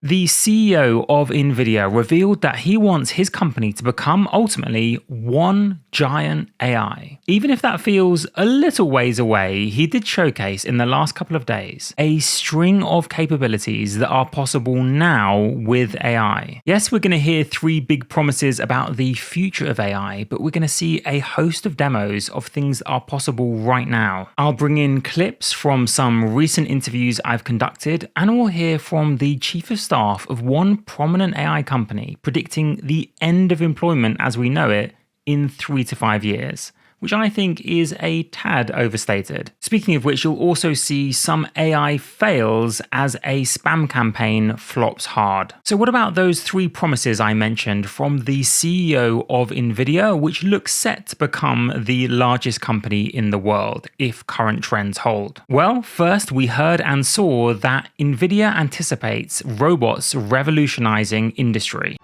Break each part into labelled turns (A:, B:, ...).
A: The CEO of Nvidia revealed that he wants his company to become ultimately one giant AI. Even if that feels a little ways away, he did showcase in the last couple of days a string of capabilities that are possible now with AI. Yes, we're going to hear three big promises about the future of AI, but we're going to see a host of demos of things that are possible right now. I'll bring in clips from some recent interviews I've conducted, and we'll hear from the chief of staff of one prominent AI company predicting the end of employment as we know it in 3 to 5 years, which I think is a tad overstated. Speaking of which, you'll also see some AI fails as a spam campaign flops hard. So what about those three promises I mentioned from the CEO of Nvidia, which looks set to become the largest company in the world if current trends hold? Well, first we heard and saw that Nvidia anticipates robots revolutionizing industry.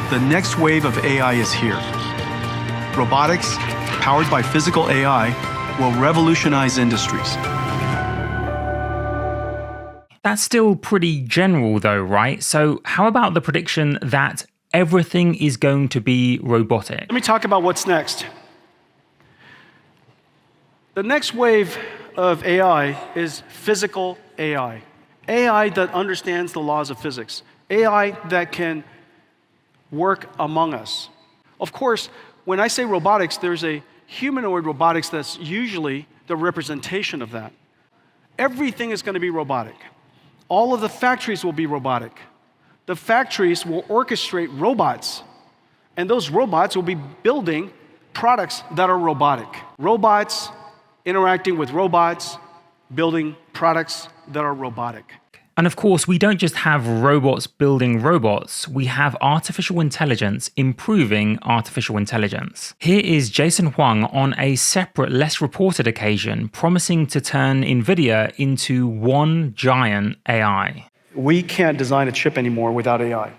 B: The next wave of AI is here. Robotics, powered by physical AI, will revolutionize industries.
A: That's still pretty general though, right? So how about the prediction that everything is going to be robotic?
C: Let me talk about what's next. The next wave of AI is physical AI. AI that understands the laws of physics. AI that can work among us. Of course, when I say robotics, there's a humanoid robotics that's usually the representation of that. Everything is going to be robotic. All of the factories will be robotic. The factories will orchestrate robots, and those robots will be building products that are robotic. Robots interacting with robots, building products that are robotic.
A: And of course, we don't just have robots building robots, we have artificial intelligence improving artificial intelligence. Here is Jensen Huang on a separate, less reported occasion, promising to turn Nvidia into one giant AI.
C: We can't design a chip anymore without AI.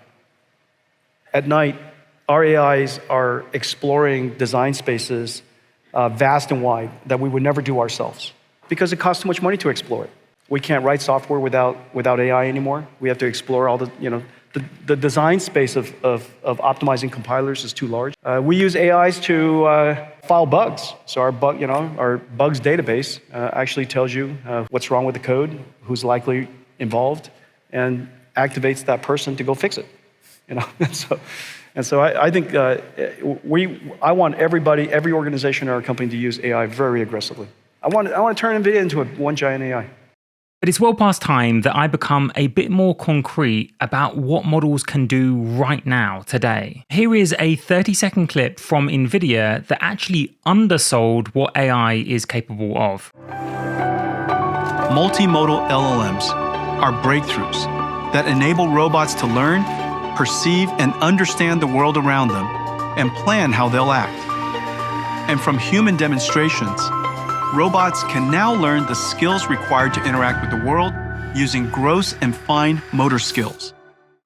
C: At night, our AIs are exploring design spaces vast and wide that we would never do ourselves because it costs too much money to explore it. We can't write software without AI anymore. We have to explore all the design space of optimizing compilers is too large. We use AIs to file bugs. So our bugs database actually tells you what's wrong with the code, who's likely involved, and activates that person to go fix it. So I think I want every organization in our company to use AI very aggressively. I want to turn Nvidia into one giant AI.
A: But it's well past time that I become a bit more concrete about what models can do right now, today. Here is a 30-second clip from Nvidia that actually undersold what AI is capable of.
B: Multimodal LLMs are breakthroughs that enable robots to learn, perceive, and understand the world around them and plan how they'll act. And from human demonstrations, robots can now learn the skills required to interact with the world using gross and fine motor skills.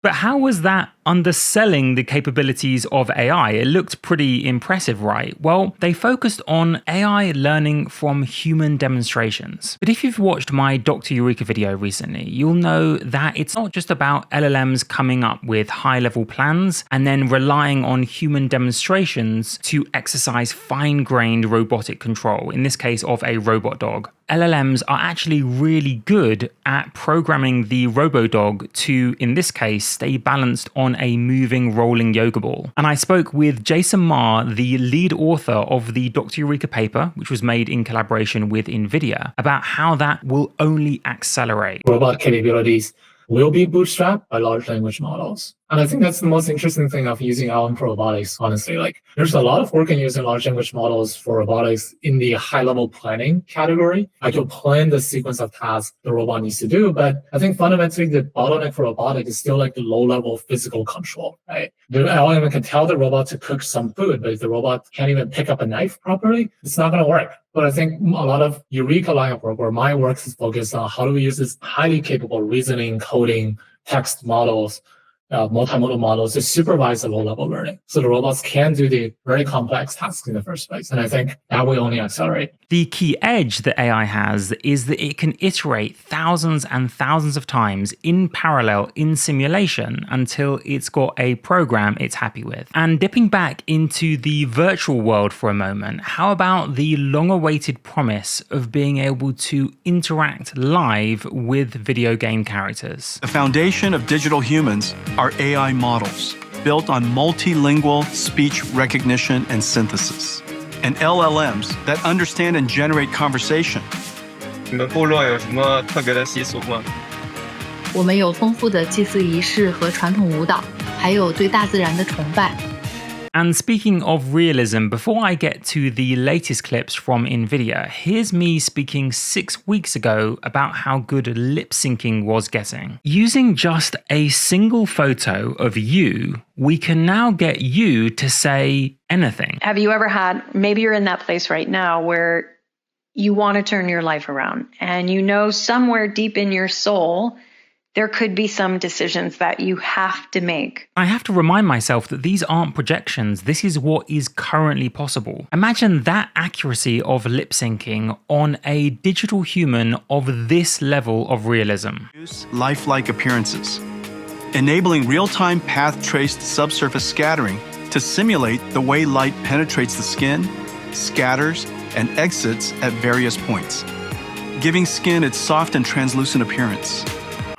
A: But how was that underselling the capabilities of AI? It looked pretty impressive, right? Well, they focused on AI learning from human demonstrations. But if you've watched my Dr. Eureka video recently, you'll know that it's not just about LLMs coming up with high-level plans and then relying on human demonstrations to exercise fine-grained robotic control, in this case of a robot dog. LLMs are actually really good at programming the RoboDog to, in this case, stay balanced on a moving rolling yoga ball. And I spoke with Jason Ma, the lead author of the Dr. Eureka paper, which was made in collaboration with Nvidia, about how that will only accelerate.
D: Robot capabilities will be bootstrapped by large language models. And I think that's the most interesting thing of using LM for robotics, honestly. Like, there's a lot of work in using large language models for robotics in the high-level planning category. I can plan the sequence of tasks the robot needs to do, but I think fundamentally the bottleneck for robotics is still like the low-level physical control, right? The LM can tell the robot to cook some food, but if the robot can't even pick up a knife properly, it's not going to work. But I think a lot of Eureka line of work, where my work is focused on how do we use this highly capable reasoning, coding, text models multimodal models to supervise the low-level learning. So the robots can do the very complex tasks in the first place. And I think that will only accelerate.
A: The key edge that AI has is that it can iterate thousands and thousands of times in parallel in simulation until it's got a program it's happy with. And dipping back into the virtual world for a moment, how about the long-awaited promise of being able to interact live with video game characters?
B: The foundation of digital humans are AI models built on multilingual speech recognition and synthesis, and LLMs that understand and generate conversation.
E: 你们部落有什么特别的习俗吗？
F: 我们有丰富的祭祀仪式和传统舞蹈，还有对大自然的崇拜。
A: And speaking of realism, before I get to the latest clips from Nvidia, here's me speaking 6 weeks ago about how good lip syncing was getting. Using just a single photo of you, we can now get you to say anything.
G: Have you ever had, maybe you're in that place right now where you want to turn your life around and you know somewhere deep in your soul there could be some decisions that you have to make.
A: I have to remind myself that these aren't projections, this is what is currently possible. Imagine that accuracy of lip syncing on a digital human of this level of realism.
B: Lifelike appearances, enabling real-time path-traced subsurface scattering to simulate the way light penetrates the skin, scatters, and exits at various points, giving skin its soft and translucent appearance.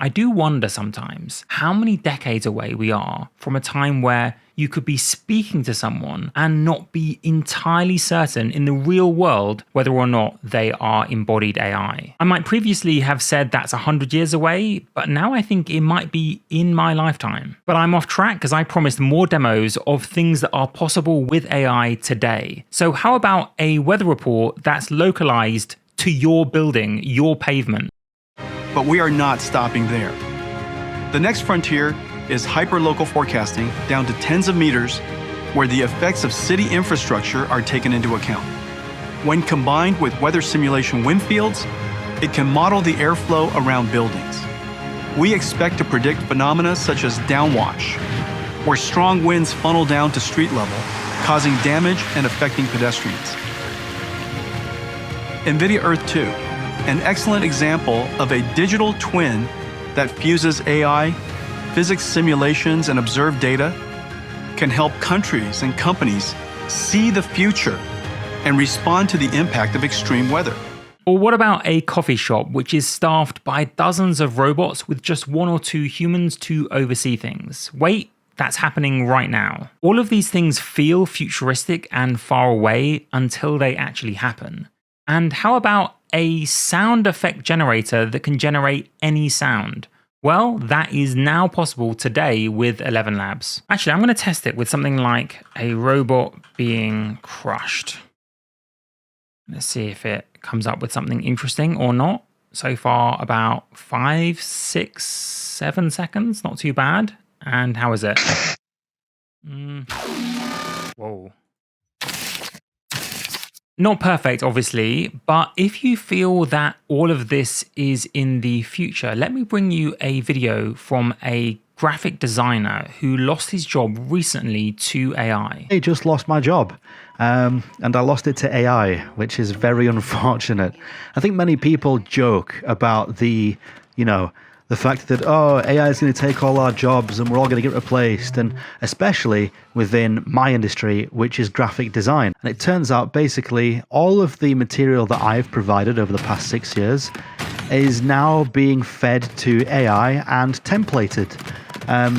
A: I do wonder sometimes how many decades away we are from a time where you could be speaking to someone and not be entirely certain in the real world whether or not they are embodied AI. I might previously have said that's 100 years away, but now I think it might be in my lifetime. But I'm off track because I promised more demos of things that are possible with AI today. So how about a weather report that's localized to your building, your pavement?
B: But we are not stopping there. The next frontier is hyperlocal forecasting down to tens of meters, where the effects of city infrastructure are taken into account. When combined with weather simulation wind fields, it can model the airflow around buildings. We expect to predict phenomena such as downwash, where strong winds funnel down to street level, causing damage and affecting pedestrians. Nvidia Earth 2, an excellent example of a digital twin that fuses AI, physics simulations, and observed data, can help countries and companies see the future and respond to the impact of extreme weather.
A: Or what about a coffee shop which is staffed by dozens of robots with just 1 or 2 humans to oversee things? Wait, that's happening right now. All of these things feel futuristic and far away until they actually happen. And how about a sound effect generator that can generate any sound? Well, that is now possible today with 11 Labs. Actually, I'm going to test it with something like a robot being crushed. Let's see if it comes up with something interesting or not. So far, about 5, 6, 7 seconds. Not too bad. And how is it? Whoa. Not perfect, obviously, but if you feel that all of this is in the future, let me bring you a video from a graphic designer who lost his job recently to AI.
H: I just lost my job, and I lost it to AI, which is very unfortunate. I think many people joke about the fact that, oh, AI is going to take all our jobs and we're all going to get replaced, and especially within my industry, which is graphic design. And it turns out basically all of the material that I've provided over the past 6 years is now being fed to AI and templated.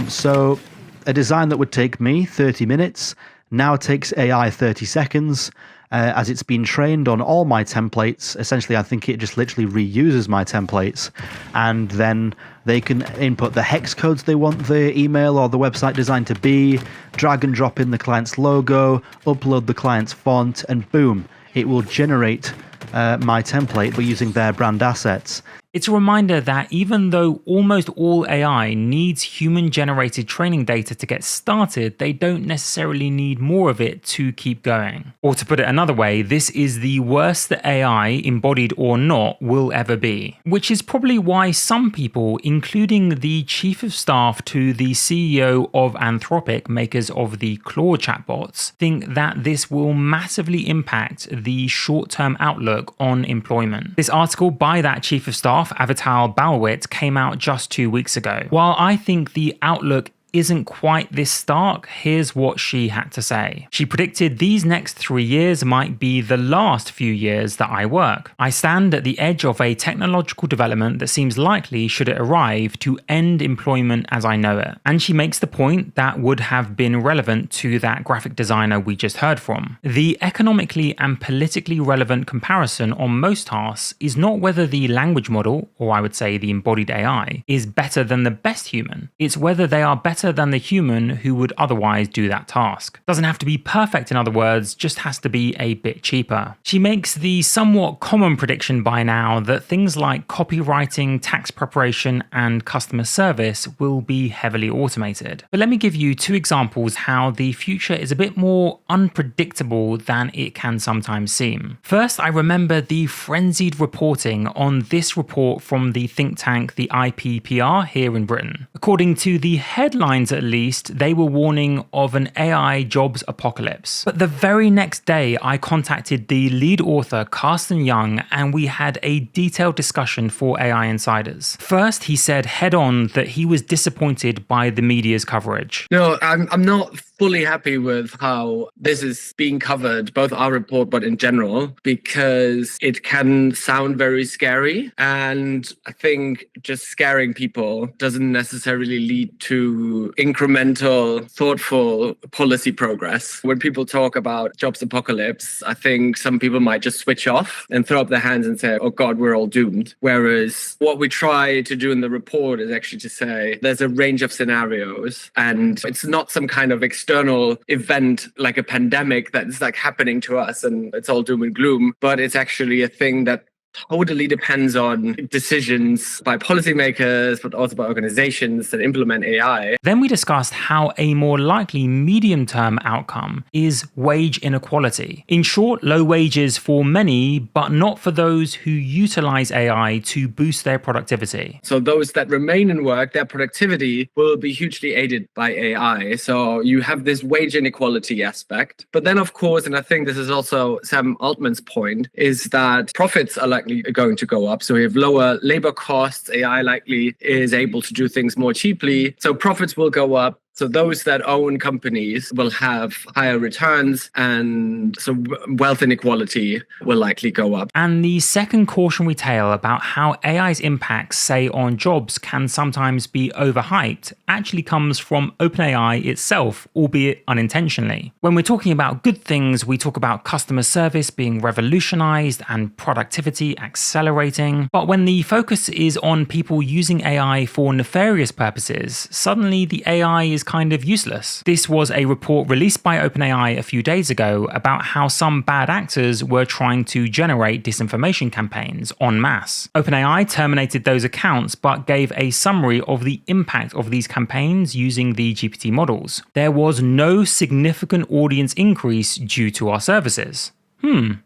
H: So a design that would take me 30 minutes now takes AI 30 seconds. As it's been trained on all my templates. Essentially, I think it just literally reuses my templates, and then they can input the hex codes they want the email or the website design to be, drag and drop in the client's logo, upload the client's font, and boom, it will generate my template by using their brand assets.
A: It's a reminder that even though almost all AI needs human-generated training data to get started, they don't necessarily need more of it to keep going. Or to put it another way, this is the worst that AI, embodied or not, will ever be. Which is probably why some people, including the chief of staff to the CEO of Anthropic, makers of the Claude chatbots, think that this will massively impact the short-term outlook on employment. This article by that chief of staff, Avital Balwit, came out just 2 weeks ago. While I think the outlook isn't quite this stark, here's what she had to say. She predicted these next 3 years might be the last few years that I work. I stand at the edge of a technological development that seems likely, should it arrive, to end employment as I know it. And she makes the point that would have been relevant to that graphic designer we just heard from. The economically and politically relevant comparison on most tasks is not whether the language model, or I would say the embodied AI, is better than the best human. It's whether they are better than the human who would otherwise do that task. Doesn't have to be perfect, in other words, just has to be a bit cheaper. She makes the somewhat common prediction by now that things like copywriting, tax preparation, and customer service will be heavily automated. But let me give you 2 examples how the future is a bit more unpredictable than it can sometimes seem. First, I remember the frenzied reporting on this report from the think tank, the IPPR, here in Britain. According to the headline, at least, they were warning of an AI jobs apocalypse. But the very next day, I contacted the lead author, Carsten Young, and we had a detailed discussion for AI Insiders. First, he said head on that he was disappointed by the media's coverage.
I: No, I'm not fully happy with how this is being covered, both our report but in general, because it can sound very scary. And I think just scaring people doesn't necessarily lead to incremental, thoughtful policy progress. When people talk about jobs apocalypse, I think some people might just switch off and throw up their hands and say, oh God, we're all doomed. Whereas what we try to do in the report is actually to say there's a range of scenarios, and it's not some kind of external event like a pandemic that's like happening to us and it's all doom and gloom, but it's actually a thing that totally depends on decisions by policymakers, but also by organizations that implement AI.
A: Then we discussed how a more likely medium-term outcome is wage inequality. In short, low wages for many, but not for those who utilize AI to boost their productivity.
I: So those that remain in work, their productivity will be hugely aided by AI. So you have this wage inequality aspect. But then, of course, and I think this is also Sam Altman's point, is that profits are likely going to go up. So we have lower labor costs. AI likely is able to do things more cheaply. So profits will go up. So those that own companies will have higher returns, and so wealth inequality will likely go up.
A: And the second cautionary tale about how AI's impacts, say, on jobs can sometimes be overhyped actually comes from OpenAI itself, albeit unintentionally. When we're talking about good things, we talk about customer service being revolutionized and productivity accelerating. But when the focus is on people using AI for nefarious purposes, suddenly the AI is kind of useless. This was a report released by OpenAI a few days ago about how some bad actors were trying to generate disinformation campaigns en masse. OpenAI terminated those accounts but gave a summary of the impact of these campaigns using the GPT models. There was no significant audience increase due to our services.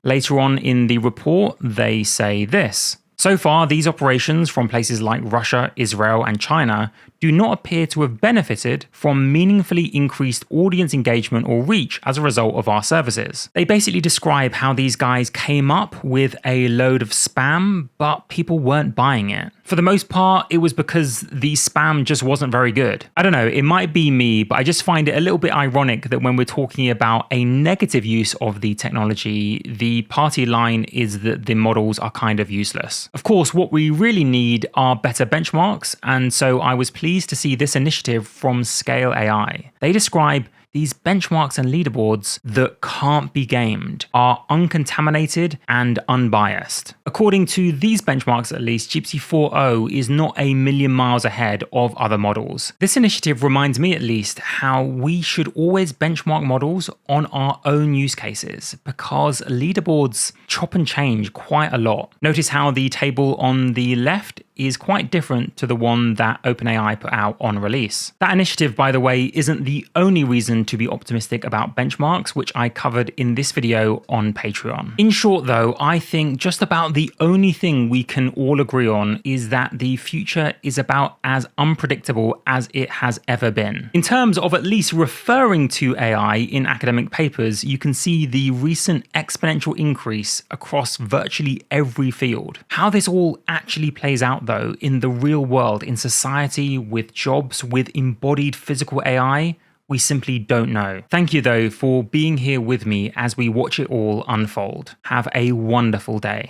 A: Later on in the report, they say this. So far, these operations from places like Russia, Israel, and China do not appear to have benefited from meaningfully increased audience engagement or reach as a result of our services. They basically describe how these guys came up with a load of spam, but people weren't buying it. For the most part, it was because the spam just wasn't very good. I don't know, it might be me, but I just find it a little bit ironic that when we're talking about a negative use of the technology, the party line is that the models are kind of useless. Of course, what we really need are better benchmarks, and so I was pleased to see this initiative from Scale AI. They describe these benchmarks and leaderboards that can't be gamed, are uncontaminated and unbiased. According to these benchmarks at least, GPT 4o is not a million miles ahead of other models. This initiative reminds me at least how we should always benchmark models on our own use cases, because leaderboards chop and change quite a lot. Notice how the table on the left is quite different to the one that OpenAI put out on release. That initiative, by the way, isn't the only reason to be optimistic about benchmarks, which I covered in this video on Patreon. In short though, I think just about the only thing we can all agree on is that the future is about as unpredictable as it has ever been. In terms of at least referring to AI in academic papers, you can see the recent exponential increase across virtually every field. How this all actually plays out though in the real world, in society, with jobs, with embodied physical AI, we simply don't know. Thank you though for being here with me as we watch it all unfold. Have a wonderful day.